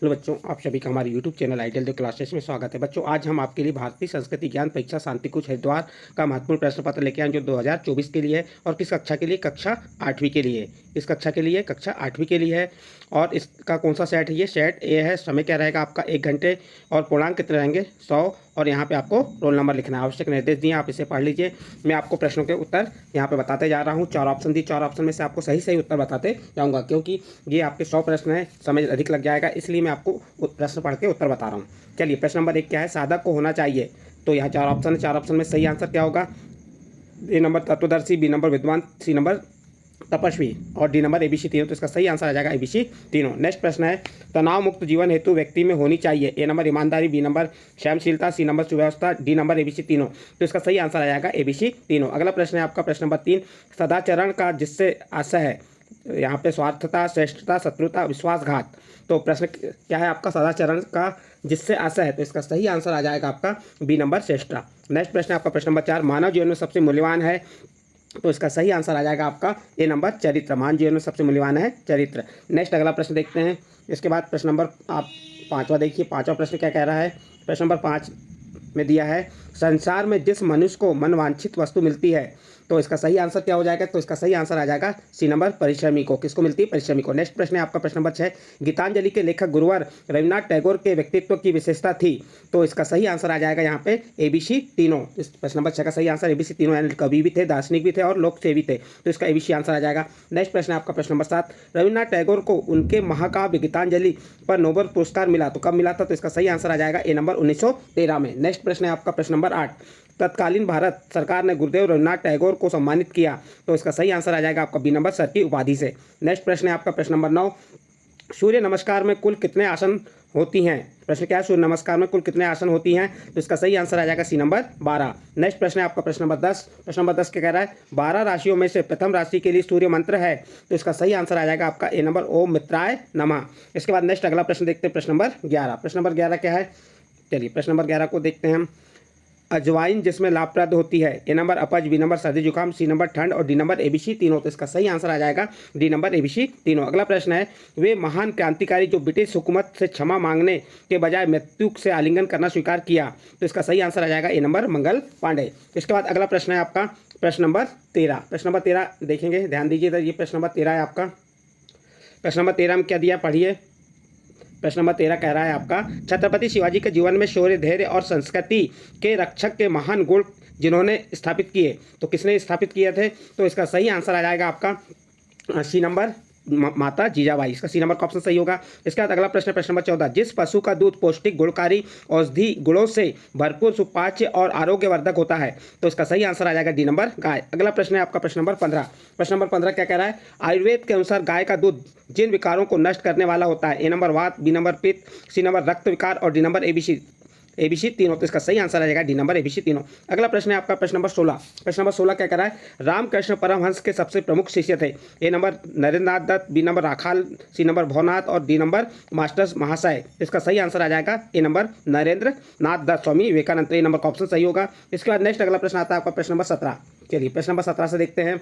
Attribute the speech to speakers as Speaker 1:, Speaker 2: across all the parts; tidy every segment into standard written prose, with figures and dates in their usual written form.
Speaker 1: Hello बच्चों, आप सभी का हमारे YouTube channel ideal the classes में स्वागत है। बच्चों, आज हम आपके लिए भारतीय संस्कृति ज्ञान परीक्षा शांतिकुंज हरिद्वार का महत्वपूर्ण प्रश्न पत्र लेके आए जो 2024 के लिए है और किस कक्षा के लिए, कक्षा 8वीं के लिए। इस कक्षा के लिए कक्षा 8वीं के लिए है। और इसका कौन सा सेट है? ये सेट ए है। समय क्या रहेगा आपका? 1 घंटे। और पूर्णांक कितने रहेंगे? 100। और यहाँ पे आपको रोल नंबर लिखना है। आवश्यक निर्देश दिए, आप इसे पढ़ लीजिए। मैं आपको प्रश्नों के उत्तर यहाँ पे बताते जा रहा हूँ। 4 ऑप्शन दी, 4 ऑप्शन में से आपको सही सही उत्तर बताते जाऊँगा, क्योंकि ये आपके 100 प्रश्न है, समय अधिक लग जाएगा, इसलिए मैं आपको प्रश्न पढ़ के उत्तर बता रहा हूँ। चलिए, प्रश्न नंबर 1 क्या है? साधक को होना चाहिए। तो यहाँ 4 ऑप्शन है। 4 ऑप्शन में सही आंसर क्या होगा? ए नंबर तत्वदर्शी, बी नंबर विद्वान, सी नंबर तपस्वी और डी नंबर एबीसी तीनों। तो इसका सही आंसर आ जाएगा एबीसी तीनों। नेक्स्ट प्रश्न है, तनाव मुक्त जीवन हेतु व्यक्ति में होनी चाहिए। ए नंबर ईमानदारी, बी नंबर सहनशीलता, सी नंबर सुव्यवस्था, डी नंबर एबीसी तीनों। तो इसका सही आंसर आ जाएगा एबीसी तीनों। अगला प्रश्न है आपका प्रश्न नंबर 3, सदाचरण का जिससे आशय है। यहाँ पे स्वार्थता, श्रेष्ठता, शत्रुता, विश्वासघात। तो प्रश्न क्या है आपका? सदाचरण का जिससे आशय है। तो इसका सही आंसर आ जाएगा आपका बी नंबर श्रेष्ठता। नेक्स्ट प्रश्न है आपका प्रश्न नंबर 4, मानव जीवन में सबसे मूल्यवान है। तो इसका सही आंसर आ जाएगा आपका ए नंबर चरित्र। मानव जीवन में सबसे मूल्यवान है चरित्र। नेक्स्ट अगला प्रश्न देखते हैं। इसके बाद प्रश्न नंबर आप 5वां देखिए। 5वां प्रश्न क्या कह रहा है? प्रश्न नंबर 5 में दिया है, संसार में जिस मनुष्य को मनवांछित वस्तु मिलती है। तो इसका सही आंसर क्या हो जाएगा? तो इसका सही आंसर आ जाएगा सी नंबर परिश्रमी को। किसको मिलती है? परिश्रमी को। नेक्स्ट प्रश्न है आपका प्रश्न नंबर 6, गीतांजलि के लेखक गुरुवर रविन्द्रनाथ टैगोर के व्यक्तित्व की विशेषता थी। तो इसका सही आंसर आ जाएगा यहाँ पे एबीसी तीनों। इस प्रश्न नंबर 6 का सही आंसर एबीसी तीनों, यानी कवि भी थे, दार्शनिक भी थे और लोकसेवी थे। तो इसका एबीसी आंसर आ जाएगा। नेक्स्ट प्रश्न है आपका प्रश्न नंबर 7, रविन्द्रनाथ टैगोर को उनके महाकाव्य गीतांजलि पर नोबेल पुरस्कार मिला। तो कब मिला था? तो इसका सही आंसर आ जाएगा ए नंबर 1913 में। नेक्स्ट प्रश्न है आपका प्रश्न नंबर 8, तत्कालीन भारत सरकार ने गुरुदेव रविन्द्रनाथ टैगोर को सम्मानित किया। तो इसका सही आंसर आ जाएगा आपका बी नंबर सर की उपाधि से। नेक्स्ट प्रश्न है आपका प्रश्न नंबर 9, सूर्य नमस्कार में कुल कितने आसन होती हैं? प्रश्न क्या है? सूर्य नमस्कार में कुल कितने आसन होती हैं? तो इसका सही आंसर आ जाएगा सी नंबर 12। नेक्स्ट प्रश्न है आपका प्रश्न नंबर 10। प्रश्न नंबर 10 क्या कह रहा है? 12 राशियों में से प्रथम राशि के लिए सूर्य मंत्र है। तो इसका सही आंसर आ जाएगा आपका ए नंबर ओम मित्राय नमः। इसके बाद नेक्स्ट अगला प्रश्न देखते हैं, प्रश्न नंबर 11। प्रश्न नंबर 11 क्या है? चलिए प्रश्न नंबर 11 को देखते हैं हम। अजवाइन जिसमें लाभप्रद होती है। ए नंबर अपच, बी नंबर सर्दी जुकाम, सी नंबर ठंड और डी नंबर एबीसी तीनों। तो इसका सही आंसर आ जाएगा डी नंबर एबीसी तीनों। अगला प्रश्न है, वे महान क्रांतिकारी जो ब्रिटिश हुकूमत से क्षमा मांगने के बजाय मृत्यु से आलिंगन करना स्वीकार किया। तो इसका सही आंसर आ जाएगा ए नंबर मंगल पांडे। इसके बाद अगला प्रश्न है आपका प्रश्न नंबर 13। प्रश्न नंबर 13 देखेंगे, ध्यान दीजिए। तो ये प्रश्न नंबर 13 है आपका। प्रश्न नंबर 13 में क्या दिया, पढ़िए। प्रश्न नंबर 13 कह रहा है आपका, छत्रपति शिवाजी के जीवन में शौर्य, धैर्य और संस्कृति के रक्षक के महान गुण जिन्होंने स्थापित किए। तो किसने स्थापित किए थे? तो इसका सही आंसर आ जाएगा आपका सी नंबर माता जीजाबाई। इसका सी नंबर का ऑप्शन सही होगा। इसके बाद अगला प्रश्न प्रश्न नंबर 14, जिस पशु का दूध पौष्टिक, गुणकारी, औषधि गुणों से भरपूर, सुपाच्य और आरोग्यवर्धक होता है। तो इसका सही आंसर आ जाएगा डी नंबर गाय। अगला प्रश्न है आपका प्रश्न नंबर 15। प्रश्न नंबर 15 क्या कह रहा है? आयुर्वेद के अनुसार गाय का दूध जिन विकारों को नष्ट करने वाला होता है। ए नंबर वात, बी नंबर पित्त, सी नंबर रक्त विकार और डी नंबर एबीसी तीनों। तो इसका सही आंसर आ जाएगा डी नंबर एबीसी तीनों। अगला प्रश्न है आपका प्रश्न नंबर 16। प्रश्न नंबर 16 क्या कर रहा है? रामकृष्ण परमहंस के सबसे प्रमुख शिष्य थे। A number Narendranath Datta, B number Rakhal, C number Bhavanath और डी नंबर मास्टर्स महाशय। इसका सही आंसर आ जाएगा ए नंबर नरेंद्र नाथ दत्त स्वामी विवेकानंद। ए नंबर का ऑप्शन सही होगा। इसके बाद नेक्स्ट अगला प्रश्न आता है आपका प्रश्न नंबर 17। चलिए प्रश्न नंबर 17 से देखते हैं।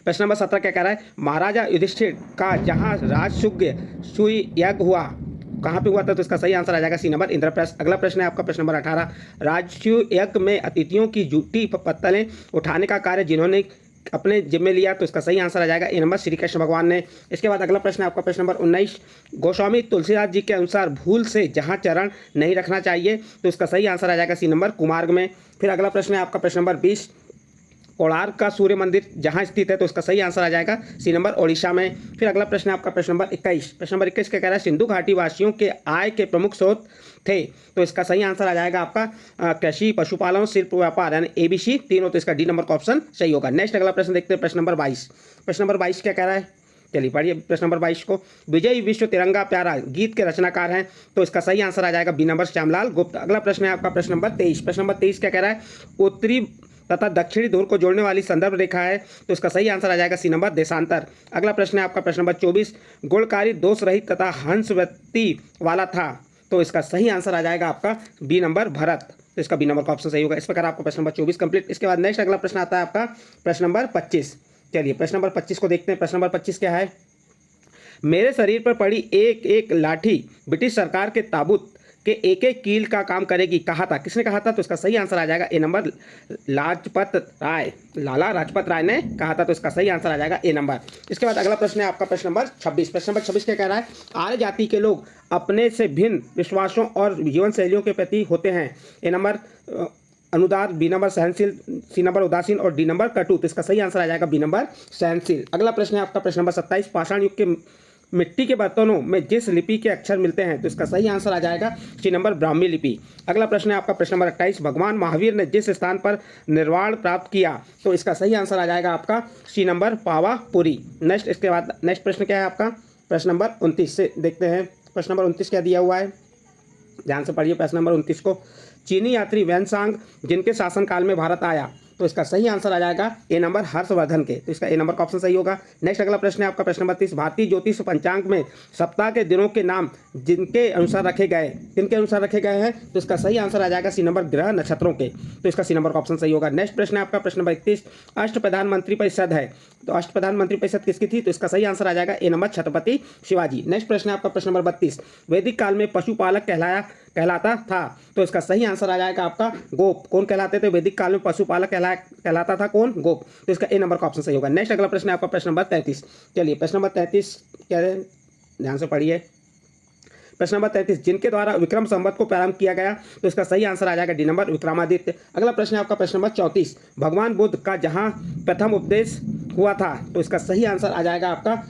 Speaker 1: प्रश्न नंबर 17 क्या कह रहा है? महाराजा युधिष्ठिर का जहाँ राजसूय यज्ञ हुआ, कहाँ पे हुआ था? तो इसका सही आंसर आ जाएगा सी नंबर इंद्रप्रस्थ। अगला प्रश्न है आपका प्रश्न नंबर 18, राजसूय यज्ञ में अतिथियों की जूठी पत्तलें उठाने का कार्य जिन्होंने अपने जिम्मे लिया। तो इसका सही आंसर आ जाएगा ए नंबर श्री कृष्ण भगवान ने। इसके बाद अगला प्रश्न है आपका प्रश्न नंबर 19, गोस्वामी तुलसीदास जी के अनुसार भूल से जहाँ चरण नहीं रखना चाहिए। तो इसका सही आंसर आ जाएगा सी नंबर कुमार्ग में। फिर अगला प्रश्न है आपका प्रश्न नंबर 20, कोणार्क का सूर्य मंदिर जहां स्थित है। तो इसका सही आंसर आ जाएगा सी नंबर ओडिशा में। फिर अगला प्रश्न है आपका प्रश्न नंबर 21। प्रश्न नंबर 21 क्या कह रहा है? सिंधु घाटी वासियों के आय के प्रमुख स्रोत थे। तो इसका सही आंसर आ जाएगा आपका कृषि, पशुपालन, शिल्प, व्यापार, यानी एबीसी तीनों। तो इसका डी नंबर का ऑप्शन सही होगा। नेक्स्ट अगला प्रश्न देखते हैं प्रश्न नंबर 22। प्रश्न नंबर 22 क्या कह रहा है? चलिए पढ़िए प्रश्न नंबर 22 को। विजय विश्व तिरंगा प्यारा गीत के रचनाकार हैं। तो इसका सही आंसर आ जाएगा बी नंबर श्यामलाल गुप्त। अगला प्रश्न है आपका प्रश्न नंबर 23। प्रश्न नंबर 23 क्या कह रहा है? उत्तरी तथा दक्षिणी ध्रुव को जोड़ने वाली संदर्भ रेखा है। तो इसका सही आंसर आ जाएगा सी नंबर देशांतर। अगला प्रश्न है आपका प्रश्न नंबर 24, गुणकारी, दोष रहित तथा हंसवृत्ति वाला था। तो इसका सही आंसर आ जाएगा आपका बी नंबर भरत। तो इसका बी नंबर का ऑप्शन सही होगा। इस प्रकार आपका प्रश्न नंबर 24 कंप्लीट। इसके बाद नेक्स्ट अगला प्रश्न आता है आपका प्रश्न नंबर 25। चलिए प्रश्न नंबर 25 को देखते हैं। प्रश्न नंबर 25 क्या है? मेरे शरीर पर पड़ी एक एक लाठी ब्रिटिश सरकार के ताबूत के एक एक कील का काम करेगी, कहा था। किसने कहा था? तो इसका सही आंसर आ जाएगा ए नंबर, लाजपत राय, लाला लाजपत राय ने कहा था। तो इसका सही आंसर आ जाएगा ए नंबर। इसके बाद अगला प्रश्न है आपका प्रश्न नंबर 26। प्रश्न नंबर 26 क्या कह रहा है? आर्य जाति के लोग अपने से भिन्न विश्वासों और जीवन शैलियों के प्रति होते हैं। ए नंबर अनुदार, बी नंबर सहनशील, सी नंबर उदासीन और डी नंबर कटु। तो इसका सही आंसर आ जाएगा बी नंबर सहनशील। अगला प्रश्न है आपका प्रश्न नंबर 27। पाषाण युग के मिट्टी के बर्तनों में जिस लिपि के अक्षर मिलते हैं, तो इसका सही आंसर आ जाएगा सी नंबर ब्राह्मी लिपि। अगला प्रश्न है आपका प्रश्न नंबर 28। भगवान महावीर ने जिस स्थान पर निर्वाण प्राप्त किया, तो इसका सही आंसर आ जाएगा आपका सी नंबर पावापुरी। नेक्स्ट, इसके बाद नेक्स्ट प्रश्न क्या है आपका? प्रश्न नंबर 29 से देखते हैं। प्रश्न नंबर 29 क्या दिया हुआ है, ध्यान से पढ़िए प्रश्न नंबर 29 को। चीनी यात्री वैनसांग जिनके शासनकाल में भारत आया, तो इसका सही आंसर आ जाएगा ए नंबर हर्षवर्धन के। तो इसका ए नंबर का ऑप्शन सही होगा। नेक्स्ट अगला प्रश्न है आपका प्रश्न नंबर 30। भारतीय ज्योतिष पंचांग में सप्ताह के दिनों के नाम जिनके अनुसार रखे गए, किनके अनुसार रखे गए हैं, तो इसका सही आंसर आ जाएगा सी नंबर ग्रह नक्षत्रों के। तो इसका सी नंबर का ऑप्शन सही होगा। नेक्स्ट प्रश्न है आपका प्रश्न नंबर 31। अष्ट प्रधानमंत्री परिषद है, तो अष्ट प्रधानमंत्री परिषद किसकी थी? तो इसका सही आंसर आ जाएगा ए नंबर छत्रपति शिवाजी। नेक्स्ट प्रश्न है आपका प्रश्न नंबर 32। वैदिक काल में पशुपालक कहलाता था, तो इसका सही आंसर आ जाएगा आपका गोप। कौन कहलाते थे वैदिक काल में? पशुपालक कहलाता था कौन? गोप। तो इसका ए नंबर का ऑप्शन सही होगा। नेक्स्ट अगला प्रश्न है आपका प्रश्न नंबर 33। चलिए प्रश्न नंबर 33 क्या है, ध्यान से पढ़िए। प्रश्न नंबर 33। जिनके द्वारा विक्रम संवत को प्रारंभ किया गया, तो इसका सही आंसर आ जाएगा डी नंबर विक्रमादित्य। अगला प्रश्न है आपका प्रश्न नंबर 34। भगवान बुद्ध का जहां प्रथम उपदेश हुआ था, तो इसका सही आंसर आ जाएगा आपका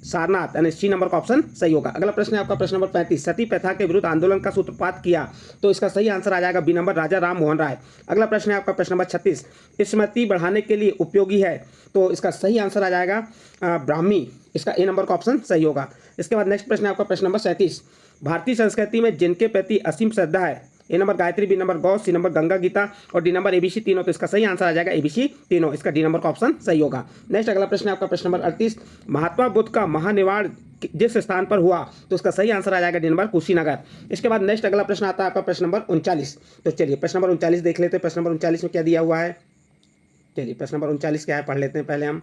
Speaker 1: सारनाथ, यानी सी नंबर का ऑप्शन सही होगा। अगला प्रश्न है आपका प्रश्न नंबर 35। सती प्रथा के विरुद्ध आंदोलन का सूत्रपात किया, तो इसका सही आंसर आ जाएगा बी नंबर राजा राम मोहन राय। अगला प्रश्न है आपका प्रश्न नंबर 36। स्मृति बढ़ाने के लिए उपयोगी है, तो इसका सही आंसर आ जाएगा ब्राह्मी। इसका ए नंबर का ऑप्शन सही होगा। इसके बाद नेक्स्ट प्रश्न है आपका प्रश्न नंबर 37। भारतीय संस्कृति में जिनके प्रति असीम श्रद्धा है, ए नंबर गायत्री, बी नंबर गौ, सी नंबर गंगा गीता और डी नंबर एबीसी तीनों। तो इसका सही आंसर आ जाएगा एबीसी तीनों। इसका डी नंबर का ऑप्शन सही होगा। नेक्स्ट अगला प्रश्न है आपका प्रश्न नंबर 38। महात्मा बुद्ध का महानिर्वाण जिस स्थान पर हुआ, तो इसका सही आंसर आ जाएगा डी नंबर कुशीनगर। इसके बाद नेक्स्ट अगला प्रश्न आता है आपका प्रश्न नंबर 39। तो चलिए प्रश्न नंबर 39 देख लेते हैं। प्रश्न नंबर 39 में क्या दिया हुआ है? चलिए प्रश्न नंबर 39 क्या है पढ़ लेते हैं पहले हम।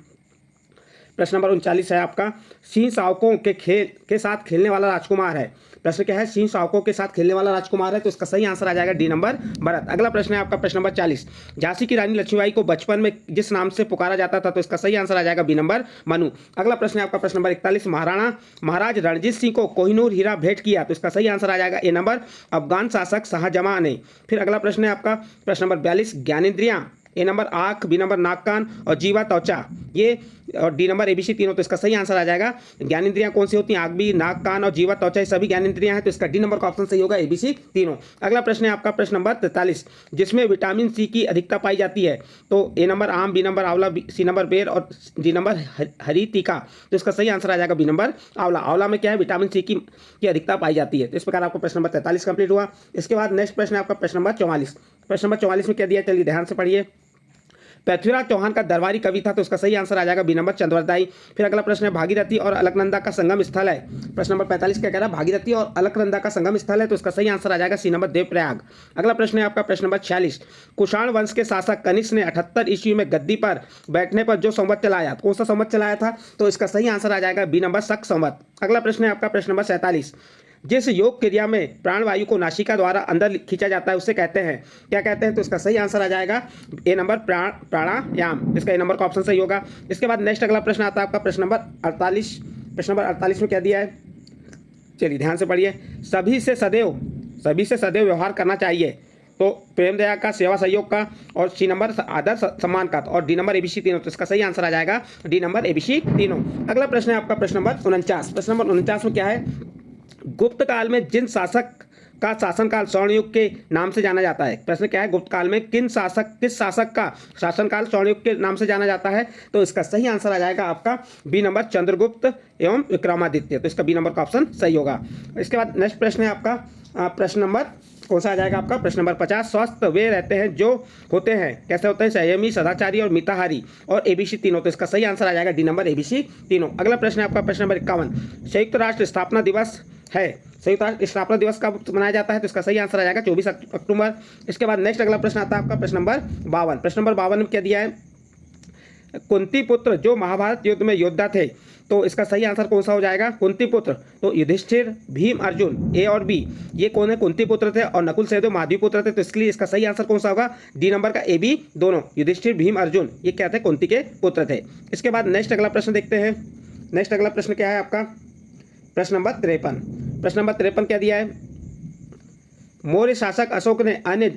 Speaker 1: प्रश्न नंबर 39 है आपका, सिंह शावकों के साथ खेलने वाला राजकुमार है। प्रश्न क्या है? सिंह शावकों के साथ खेलने वाला राजकुमार है, तो इसका सही आंसर आ जाएगा डी नंबर भरत। अगला प्रश्न है आपका प्रश्न नंबर 40। झांसी की रानी लक्ष्मीबाई को बचपन में जिस नाम से पुकारा जाता था, तो इसका सही आंसर आ जाएगा बी नंबर मनु। अगला प्रश्न है आपका प्रश्न नंबर 41। महाराज रणजीत सिंह को कोहिनूर हीरा भेंट किया, तो इसका सही आंसर आ जाएगा ए नंबर अफगान शासक शाहजहां ने। फिर अगला प्रश्न है आपका प्रश्न नंबर 42। ज्ञानेंद्रियां, ए नंबर आँख, बी नंबर नाक कान और जीवा त्वचा, ये और डी नंबर एबीसी तीनों। तो इसका सही आंसर आ जाएगा ज्ञानेंद्रियां कौन सी होती हैं? आँख, भी नाक कान और जीवा त्वचा, सभी ज्ञानेंद्रियां हैं, तो इसका डी नंबर का ऑप्शन सही होगा एबीसी तीनों। अगला प्रश्न है आपका प्रश्न नंबर 43। जिसमें विटामिन सी की अधिकता पाई जाती है, तो ए नंबर आम, बी नंबर आंवला, सी नंबर बेर और डी नंबर हरी टीका। तो इसका सही आंसर आ जाएगा बी नंबर आंवला। आंवला में क्या है? विटामिन सी की अधिकता पाई जाती है। तो इस प्रकार आपको प्रश्न नंबर 43 कंप्लीट हुआ। इसके बाद नेक्स्ट प्रश्न है आपका प्रश्न नंबर 44। प्रश्न नंबर 44 में क्या दिया? चलिए ध्यान से पढ़िए। पृथ्वीराज चौहान का दरबारी कवि था, तो इसका सही आंसर आ जाएगा बी नंबर चंद्रवरदाई। फिर अगला प्रश्न है भागीरथी और अलकनंदा का संगम स्थल है। प्रश्न नंबर 45 क्या कह रहा है? भागीरथी और अलकनंदा का संगम स्थल है, तो इसका सही आंसर आ जाएगा सी नंबर देवप्रयाग। अगला प्रश्न है आपका प्रश्न नंबर 46। कुषाण वंश के शासक कनिष्क ने 78 ईस्वी में गद्दी पर बैठने पर जो संवत चलाया, कौन सा संवत चलाया था? तो इसका सही आंसर आ जाएगा बी नंबर शक संवत। अगला प्रश्न है आपका प्रश्न नंबर 47। जिस योग क्रिया में प्राणवायु को नासिका द्वारा अंदर खींचा जाता है, उसे कहते हैं, क्या कहते हैं? तो इसका सही आंसर आ जाएगा ए नंबर प्राणायाम। इसका ए नंबर का ऑप्शन सही होगा। इसके बाद नेक्स्ट अगला प्रश्न आता है आपका प्रश्न नंबर 48। प्रश्न नंबर 48 में क्या दिया है? चलिए ध्यान से पढ़िए। सभी से सदैव व्यवहार करना चाहिए, तो प्रेम दया का, सेवा सहयोग का और सी नंबर आदर सम्मान का और डी नंबर एबीसी तीनों। तो इसका सही आंसर आ जाएगा डी नंबर एबीसी तीनों। अगला प्रश्न है आपका प्रश्न नंबर 49। प्रश्न नंबर 49 में क्या है? गुप्त काल में जिन शासक का शासनकाल स्वर्णयुग के नाम से जाना जाता है। प्रश्न क्या है? गुप्त काल में किस शासक का शासनकाल स्वर्णयुग के नाम से जाना जाता है, तो इसका सही आंसर आ जाएगा आपका बी नंबर चंद्रगुप्त एवं विक्रमादित्य। तो इसका बी नंबर का ऑप्शन सही होगा। इसके बाद नेक्स्ट प्रश्न है आपका प्रश्न नंबर कौन सा आ जाएगा आपका? प्रश्न नंबर 50। स्वस्थ वे रहते हैं जो होते हैं, कैसे होते हैं? संयमी, सदाचारी और मिताहारी और एबीसी तीनों। तो इसका सही आंसर आ जाएगा डी नंबर एबीसी तीनों। अगला प्रश्न है आपका प्रश्न नंबर 51। संयुक्त राष्ट्र स्थापना दिवस है, संयुक्त राष्ट्र स्थापना दिवस कब मनाया जाता है? तो इसका सही आंसर आ जाएगा 24 अक्टूबर। इसके बाद नेक्स्ट अगला प्रश्न आता है आपका प्रश्न नंबर 52। प्रश्न नंबर 52 में क्या दिया है? कुंती पुत्र जो महाभारत युद्ध में योद्धा थे, तो इसका सही आंसर कौन सा हो जाएगा? कुंती पुत्र। तो युधिष्ठिर, भीम, अर्जुन, ए और बी, ये कौन है? कुंती पुत्र थे और नकुल सहदेव माधवी पुत्र थे। तो इसके लिए इसका सही आंसर कौन सा होगा? डी नंबर का, ए बी दोनों। युधिष्ठिर, भीम, अर्जुन ये क्या थे? कुंती के पुत्र थे। इसके बाद नेक्स्ट अगला प्रश्न देखते हैं। नेक्स्ट अगला प्रश्न क्या है आपका? प्रश्न नंबर 53। प्रश्न नंबर 53 क्या दिया है? मौर्य शासक अशोक ने अन्य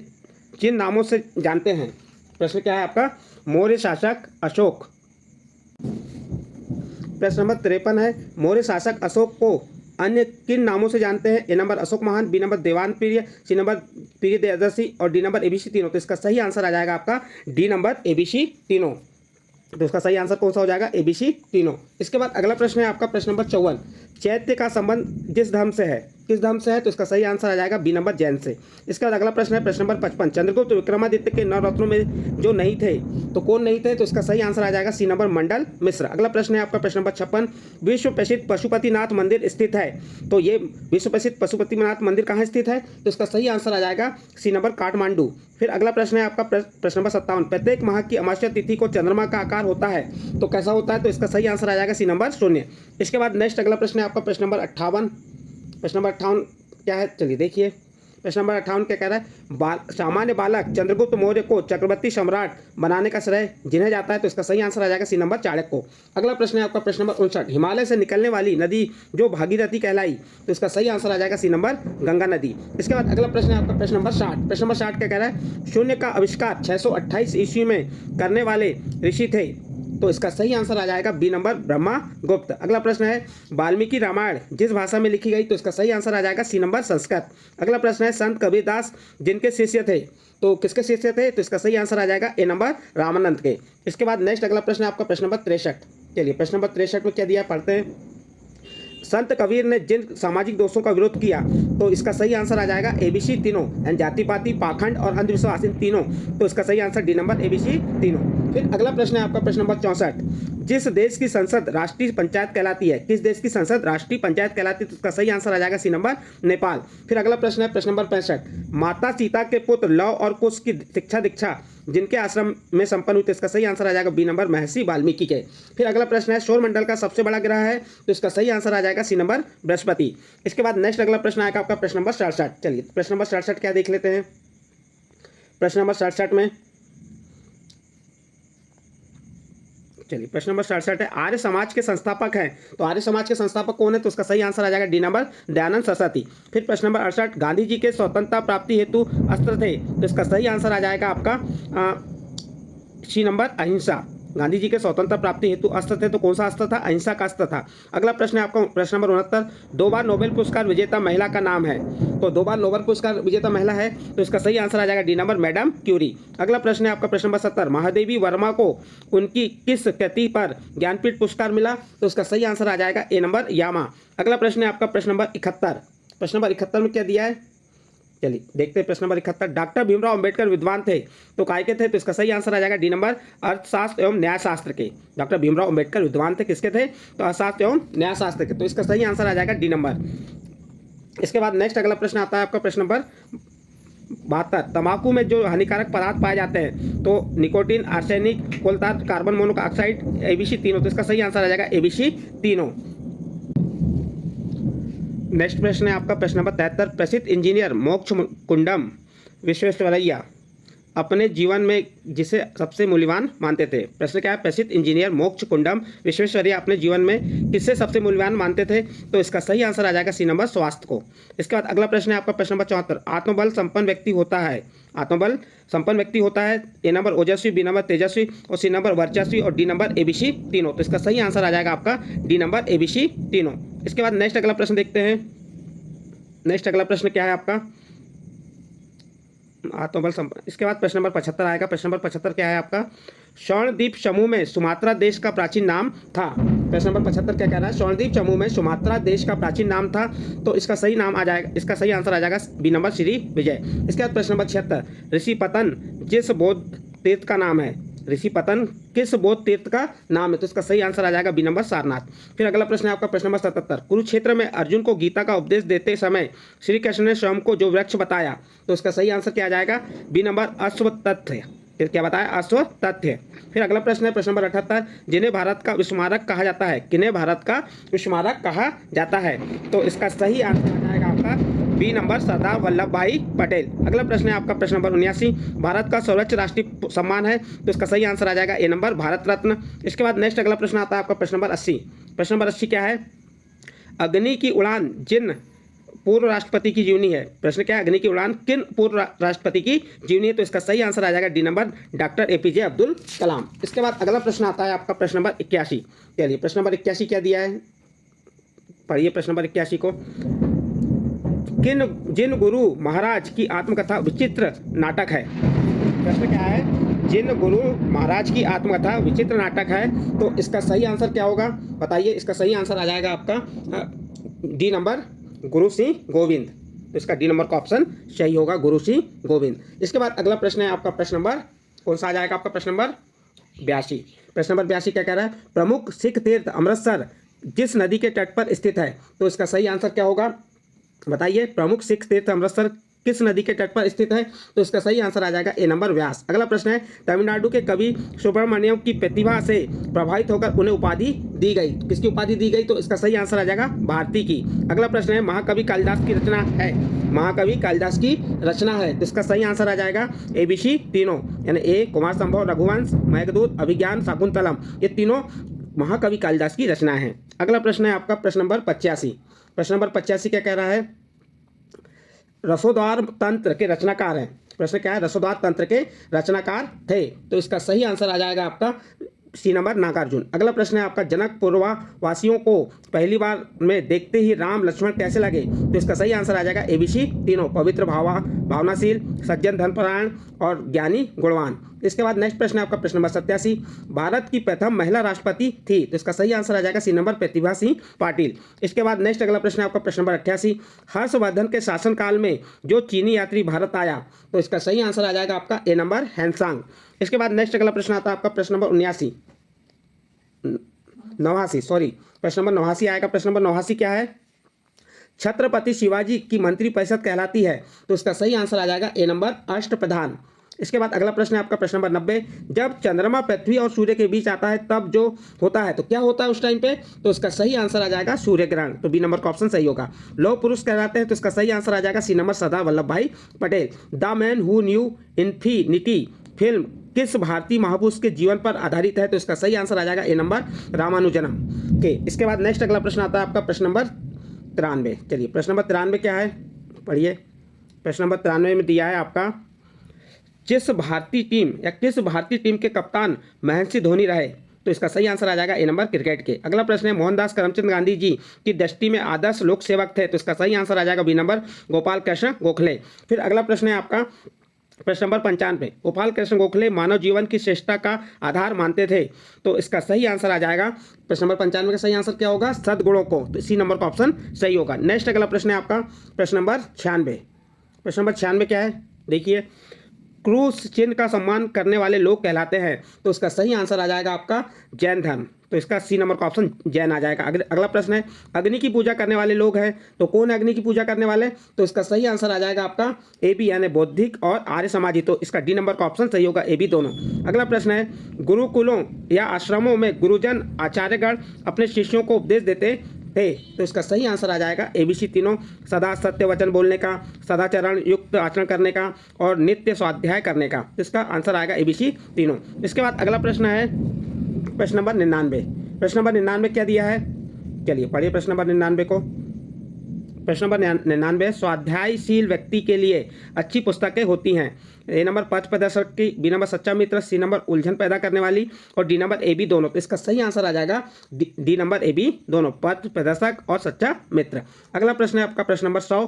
Speaker 1: जिन नामों से जानते हैं। प्रश्न क्या है आपका? मौर्य शासक अशोक। प्रश्न नंबर 53 है, मौर्य शासक अशोक को अन्य किन नामों से जानते हैं? ए नंबर अशोक महान, बी नंबर देवान प्रिय, सी नंबर प्रियदर्शी और डी नंबर एबीसी तीनों। तो इसका सही आंसर आ जाएगा आपका डी नंबर एबीसी तीनों। तो इसका सही आंसर कौन सा हो जाएगा? एबीसी तीनों। इसके बाद अगला प्रश्न है आपका प्रश्न नंबर 54। चैत्य का संबंध जिस धर्म से है, किस धर्म से है? तो इसका सही आंसर आ जाएगा बी नंबर जैन से। इसके बाद अगला प्रश्न है प्रश्न नंबर 55। चंद्रगुप्त विक्रमादित्य के नवरत्नों में जो नहीं थे तो कौन नहीं थे? तो इसका सही आंसर आ जाएगा सी नंबर मंडल मिश्र। अगला प्रश्न है आपका प्रश्न नंबर 56। विश्व प्रसिद्ध पशुपतिनाथ मंदिर स्थित है, तो ये विश्व प्रसिद्ध पशुपतिनाथ मंदिर कहाँ स्थित है? तो इसका सही आंसर आ जाएगा सी नंबर काठमांडू। फिर अगला प्रश्न है आपका प्रश्न नंबर 57। प्रत्येक माह की अमावस्या तिथि को चंद्रमा का आकार होता है, तो कैसा होता है? तो इसका सही आंसर आ जाएगा सी नंबर 0। इसके बाद नेक्स्ट अगला प्रश्न है आपका प्रश्न नंबर 58। प्रश्न नंबर 58 क्या है? चलिए देखिए, प्रश्न नंबर 58 क्या कह रहा है? सामान्य बालक चंद्रगुप्त मौर्य को चक्रवर्ती सम्राट बनाने का श्रेय जिन्हें जाता है, तो इसका सही आंसर आ जाएगा सी नंबर चाणक्य को। अगला प्रश्न है आपका प्रश्न नंबर 59। हिमालय से निकलने वाली नदी जो भागीरथी कहलाई, तो इसका सही आंसर आ जाएगा सी नंबर गंगा नदी। इसके बाद अगला प्रश्न है आपका प्रश्न नंबर 60। प्रश्न नंबर 60 क्या कह रहा है? शून्य का आविष्कार 628 ईस्वी में करने वाले ऋषि थे, तो इसका सही आंसर आ जाएगा बी नंबर ब्रह्मगुप्त। अगला प्रश्न है वाल्मीकि रामायण जिस भाषा में लिखी गई, तो इसका सही आंसर आ जाएगा सी नंबर संस्कृत। अगला प्रश्न है संत कबीरदास जिनके शिष्य थे, तो किसके शिष्य थे? तो इसका सही आंसर आ जाएगा ए नंबर रामानंद के। इसके बाद नेक्स्ट अगला प्रश्न है आपका प्रश्न नंबर 63। चलिए प्रश्न नंबर 63 में क्या दिया पढ़ते हैं। संत कबीर ने जिन सामाजिक दोषों का विरोध किया, तो इसका सही आंसर आ जाएगा एबीसी तीनों, यानी जाति पाति, पाखंड और अंधविश्वास, इन तीनों। तो इसका सही आंसर डी नंबर एबीसी तीनों। फिर अगला प्रश्न है आपका प्रश्न नंबर 64। जिस देश की संसद राष्ट्रीय पंचायत कहलाती है, किस देश की संसद राष्ट्रीय पंचायत कहलाती है? तो इसका सही आंसर आ जाएगा सी नंबर नेपाल। फिर अगला प्रश्न है प्रश्न नंबर 65। माता सीता के पुत्र लव और कुश की शिक्षा दीक्षा जिनके आश्रम में संपन्न हुई, तो इसका सही आंसर आ जाएगा बी नंबर महर्षि वाल्मीकि के। फिर अगला प्रश्न है सौरमंडल का सबसे बड़ा ग्रह है, तो इसका सही आंसर आ जाएगा सी नंबर बृहस्पति। इसके बाद नेक्स्ट अगला प्रश्न आएगा आपका प्रश्न नंबर 67। चलिए प्रश्न नंबर 67 क्या देख लेते हैं। प्रश्न नंबर 67 में चलिए प्रश्न नंबर 67 है आर्य समाज के संस्थापक हैं, तो आर्य समाज के संस्थापक कौन है? तो उसका सही आंसर आ जाएगा डी नंबर दयानंद सरस्वती। फिर प्रश्न नंबर 68। गांधी जी के स्वतंत्रता प्राप्ति हेतु अस्त्र थे, तो इसका सही आंसर आ जाएगा आपका सी नंबर अहिंसा। गांधी जी के स्वतंत्रता प्राप्ति हेतु अस्त्र थे, तो कौन सा अस्त्र था? अहिंसा का अस्त्र था। अगला प्रश्न है आपका प्रश्न नंबर 69। 2 बार नोबेल पुरस्कार विजेता महिला का नाम है, तो 2 बार नोबेल पुरस्कार विजेता महिला है, तो इसका सही आंसर आ जाएगा डी नंबर मैडम क्यूरी। अगला प्रश्न है आपका प्रश्न नंबर 70। महादेवी वर्मा को उनकी किस कृति पर ज्ञानपीठ पुरस्कार मिला, तो उसका सही आंसर आ जाएगा ए नंबर यामा। अगला प्रश्न है आपका प्रश्न नंबर 71। प्रश्न नंबर 71 में क्या दिया है? चलिए देखते हैं प्रश्न नंबर 71। डॉक्टर भीमराव अंबेडकर विद्वान थे, तो काय के थे? तो इसका सही आंसर आ जाएगा डी नंबर अर्थशास्त्र एवं न्यायशास्त्र के। डॉक्टर भीमराव अंबेडकर विद्वान थे, किसके थे? तो अर्थशास्त्र एवं न्यायशास्त्र के। तो इसका सही आंसर आ जाएगा डी नंबर। इसके बाद नेक्स्ट अगला प्रश्न आता है आपका प्रश्न नंबर 72। तंबाकू में जो हानिकारक पदार्थ पाए जाते हैं, तो nicotine, arsenic, coal tar, carbon monoxide, ABC तीनों। तो इसका सही आंसर आ जाएगा एबीसी तीनों। नेक्स्ट प्रश्न है आपका प्रश्न नंबर 73। प्रसिद्ध इंजीनियर मोक्ष कुंडम विश्वेश्वरैया अपने जीवन में जिसे सबसे मूल्यवान मानते थे। प्रश्न क्या है? प्रसिद्ध इंजीनियर मोक्ष कुंडम विश्वेश्वरैया अपने जीवन में किससे सबसे मूल्यवान मानते थे, तो इसका सही आंसर आ जाएगा सी नंबर स्वास्थ्य को। इसके बाद अगला प्रश्न है आपका प्रश्न नंबर 74। आत्मबल संपन्न व्यक्ति होता है, आत्मबल संपन्न व्यक्ति होता है, ए नंबर ओजस्वी, बी नंबर तेजस्वी और सी नंबर वर्चस्वी और डी नंबर एबीसी तीनों। तो इसका सही आंसर आ जाएगा आपका डी नंबर एबीसी तीनों। इसके बाद नेक्स्ट अगला प्रश्न देखते हैं। नेक्स्ट अगला प्रश्न क्या है आपका? आत्मबल संपन्न। इसके बाद प्रश्न नंबर 75 आएगा। प्रश्न नंबर 75 क्या है आपका? स्वर्णद्वीप समूह में सुमात्रा देश का प्राचीन नाम था। प्रश्न नंबर 75 क्या कह रहा है? स्वर्णद्वीप समूह में सुमात्रा देश का प्राचीन नाम था, तो इसका सही नाम आ जाएगा, इसका सही आंसर आ जाएगा बी नंबर श्री विजय। इसके बाद प्रश्न नंबर 76। ऋषिपतन जिस बौद्ध तीर्थ का नाम है, ऋषिपतन किस बौद्ध तीर्थ का नाम है, तो इसका सही आंसर आ जाएगा बी नंबर सारनाथ। फिर अगला प्रश्न है आपका प्रश्न नंबर 77। कुरुक्षेत्र में अर्जुन को गीता का उपदेश देते समय श्री कृष्ण ने स्वयं को जो वृक्ष बताया, तो इसका सही आंसर क्या आ जाएगा? बी नंबर अश्वत्थ। फिर क्या बताया, अश्व तथ्य। फिर अगला प्रश्न है प्रश्न नंबर 78, जिन्हें भारत का विस्मारक कहा जाता है, किन्हें भारत का विस्मारक कहा जाता है? तो इसका सही आंसर आ जाएगा आपका बी नंबर, सरदार वल्लभ भाई पटेल। अगला प्रश्न है आपका प्रश्न नंबर 79, भारत का सर्वोच्च राष्ट्रीय सम्मान है, तो इसका सही आंसर आ जाएगा ए नंबर, भारत रत्न। इसके बाद नेक्स्ट अगला प्रश्न आता है आपका प्रश्न नंबर 80। प्रश्न नंबर 80 क्या है, अग्नि की उड़ान जिन पूर्व राष्ट्रपति की जीवनी है। प्रश्न क्या है, अग्नि की उड़ान किन पूर्व राष्ट्रपति की जीवनी है? तो इसका सही आंसर आ जाएगा D number, doctor APJ Abdul Kalam. इसके बाद अगला प्रश्न आता है आपका प्रश्न नंबर 81। चलिए प्रश्न नंबर 81 क्या दिया है, पढ़िए प्रश्न नंबर 81 को। जिन गुरु महाराज की आत्मकथा विचित्र नाटक है। प्रश्न क्या है, जिन गुरु महाराज की आत्मकथा विचित्र नाटक है, तो इसका सही आंसर क्या होगा बताइए? इसका सही आंसर आ जाएगा आपका डी नंबर, गुरु सिंह गोविंद। तो इसका डी नंबर का ऑप्शन सही होगा, गुरु सिंह गोविंद। इसके बाद अगला प्रश्न है आपका प्रश्न नंबर, कौन सा आ जाएगा आपका प्रश्न नंबर 82। प्रश्न नंबर 82 क्या कह रहा है, प्रमुख सिख तीर्थ अमृतसर जिस नदी के तट पर स्थित है? तो इसका सही आंसर क्या होगा बताइए? प्रमुख सिख तीर्थ अमृतसर किस नदी के तट पर स्थित है? तो इसका सही आंसर आ जाएगा ए नंबर, व्यास। अगला प्रश्न है, तमिलनाडु के कवि सुब्रमण्यम की प्रतिभा से प्रभावित होकर उन्हें उपाधि दी गई। किसकी उपाधि दी गई? तो इसका सही आंसर आ जाएगा भारती की। अगला प्रश्न है, महाकवि कालिदास की रचना है, महाकवि कालिदास की रचना है, तो इसका सही आंसर आ जाएगा एबीसी तीनों, यानी ए कुमार संभव, रघुवंश, मेघदूत, अभिज्ञान, शाकुंतलम, ये तीनों महाकवि कालिदास की रचना है। अगला प्रश्न है आपका प्रश्न नंबर 85। प्रश्न नंबर 85 क्या कह रहा है, रसोद्वार तंत्र के रचनाकार हैं। प्रश्न क्या है, रसोद्वार तंत्र के रचनाकार थे, तो इसका सही आंसर आ जाएगा आपका सी नंबर, नागार्जुन। अगला प्रश्न है आपका, जनकपुरवा वासियों को पहली बार में देखते ही राम लक्ष्मण कैसे लगे? तो इसका सही आंसर आ जाएगा एबीसी तीनों, पवित्र, भावनाशील, सज्जन, धर्मपरायण और ज्ञानी, गुणवान। इसके बाद नेक्स्ट प्रश्न है आपका प्रश्न नंबर 87, भारत की प्रथम महिला राष्ट्रपति थी? तो इसका सही आंसर आ जाएगा सी नंबर, प्रतिभा सिंह पाटिल। इसके बाद नेक्स्ट अगला प्रश्न है आपका प्रश्न नंबर 88, हर्षवर्धन के शासनकाल में जो चीनी यात्री भारत आया? तो इसका सही आंसर आ जाएगा आपका ए नंबर, हैंसांग। इसके बाद नेक्स्ट अगला प्रश्न आता है आपका प्रश्न नंबर 89 प्रश्न नंबर 89 आएगा। प्रश्न नंबर 89 क्या है, छत्रपति शिवाजी की मंत्री परिषद कहलाती है? तो इसका सही आंसर आ जाएगा ए नंबर, अष्टप्रधान। इसके बाद अगला प्रश्न है आपका प्रश्न नंबर 90, जब चंद्रमा पृथ्वी और सूर्य के बीच आता है तब जो होता है, तो क्या होता है उस टाइम पे? तो इसका सही आंसर आ जाएगा सूर्य ग्रहण, तो बी नंबर का ऑप्शन सही होगा। लौह पुरुष कहलाते हैं, तो इसका सही आंसर आ जाएगा सी नंबर, सरदार वल्लभ भाई Patel. The man who knew infinity film किस भारतीय महापुरुष के जीवन पर आधारित है? तो इसका सही आंसर आ जाएगा ए नंबर, रामानुजनम के। इसके बाद नेक्स्ट अगला प्रश्न आता है आपका प्रश्न नंबर 93। चलिए प्रश्न नंबर 93 क्या है, पढ़िए। प्रश्न नंबर 93 में दिया है आपका, किस भारतीय टीम के कप्तान महेंद्र सिंह धोनी रहे? तो इसका सही आंसर आ जाएगा ए नंबर, क्रिकेट के। अगला प्रश्न है, मोहनदास करमचंद गांधी जी की दृष्टि में आदर्श लोक सेवक थे? तो इसका सही आंसर आ जाएगा बी नंबर, गोपाल कृष्ण गोखले। फिर अगला प्रश्न है आपका प्रश्न नंबर 95, गोपाल कृष्ण गोखले मानव जीवन की श्रेष्ठता का आधार मानते थे? तो इसका सही आंसर आ जाएगा प्रश्न नंबर 95 का सही आंसर क्या होगा, सद्गुणों को, तो सी नंबर का ऑप्शन सही होगा। नेक्स्ट अगला प्रश्न है आपका प्रश्न नंबर 96। प्रश्न नंबर 96 क्या है, देखिए, क्रूस चिन्ह का सम्मान करने वाले लोग कहलाते हैं? तो इसका सही आंसर आ जाएगा आपका जैन धर्म, तो इसका सी नंबर का ऑप्शन जैन आ जाएगा। अगला प्रश्न है, अग्नि की पूजा करने वाले लोग हैं, तो कौन है अग्नि की पूजा करने वाले? तो इसका सही आंसर आ जाएगा आपका ए बी, यानी बौद्धिक और आर्य समाजी, तो इसका डी नंबर का ऑप्शन सही होगा, ए बी दोनों। अगला प्रश्न है, गुरुकुलों या आश्रमों में गुरुजन आचार्यगण अपने शिष्यों को उपदेश देते थे? तो इसका सही आंसर आ जाएगा एबीसी तीनों, सदा सत्य वचन बोलने का, सदाचरण युक्त आचरण करने का और नित्य स्वाध्याय करने का। इसका आंसर आएगा एबीसी तीनों। इसके बाद अगला प्रश्न है प्रश्न नंबर 99। प्रश्न नंबर 99 क्या दिया है, चलिए पढ़िए प्रश्न नंबर 99 को। प्रश्न नंबर 99, स्वाध्यायशील व्यक्ति के लिए अच्छी पुस्तकें होती हैं? ए नंबर, पथ प्रदर्शक की, बी नंबर, सच्चा मित्र, सी नंबर, उलझन पैदा करने वाली और डी नंबर ए बी दोनों। तो इसका सही आंसर आ जाएगा डी नंबर ए बी दोनों, पथ प्रदर्शक और सच्चा मित्र। अगला प्रश्न है आपका प्रश्न नंबर 100,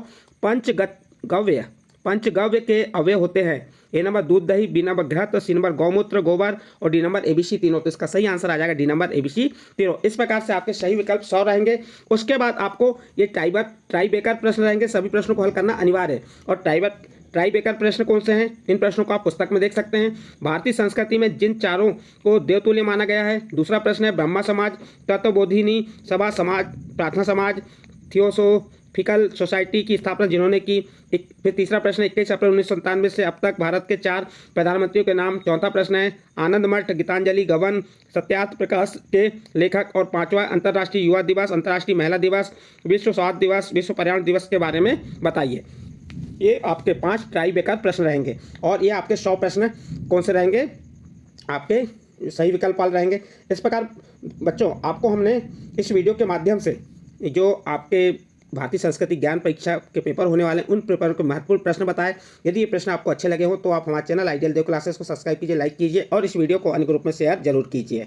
Speaker 1: पंचगव्य के अवयव होते हैं? ए नंबर दूध दही, बी नंबर घृत, सी नंबर गौमूत्र गोबर और डी नंबर एबीसी तीनों। तो इसका सही आंसर आ जाएगा डी नंबर एबीसी तीनों। इस प्रकार से आपके सही विकल्प 100 रहेंगे। उसके बाद आपको ये टाई बेकर प्रश्न रहेंगे, सभी प्रश्नों को हल करना अनिवार्य है। और ट्राई बेकर प्रश्न कौन से हैं, इन प्रश्नों को आप पुस्तक में देख सकते हैं। भारतीय संस्कृति में जिन चारों को देवतुल्य माना गया है। दूसरा प्रश्न है, ब्रह्मा समाज, तत्वबोधिनी सभा समाज, प्रार्थना समाज, फिकल सोसाइटी की स्थापना जिन्होंने की। फिर तीसरा प्रश्न 21 अप्रैल 1997 से अब तक भारत के 4 प्रधानमंत्रियों के नाम। चौथा प्रश्न है आनंद मठ, गीतांजलि, गबन, सत्यार्थ प्रकाश के लेखक। और पांचवा अंतर्राष्ट्रीय युवा दिवस, अंतर्राष्ट्रीय महिला दिवस, विश्व स्वास्थ्य दिवस, विश्व पर्यावरण दिवस के बारे में बताइए। ये आपके 5 ट्राई बेकार प्रश्न रहेंगे और ये आपके 100 प्रश्न कौन से रहेंगे, आपके सही विकल्प वाले रहेंगे। इस प्रकार बच्चों आपको हमने इस वीडियो के माध्यम से जो आपके भारतीय संस्कृति ज्ञान परीक्षा के पेपर होने वाले उन पेपर के महत्वपूर्ण प्रश्न बताए। यदि ये प्रश्न आपको अच्छे लगे हो तो आप हमारे चैनल आइडियल देव क्लासेस को सब्सक्राइब कीजिए, लाइक कीजिए और इस वीडियो को अन्य ग्रुप में शेयर जरूर कीजिए।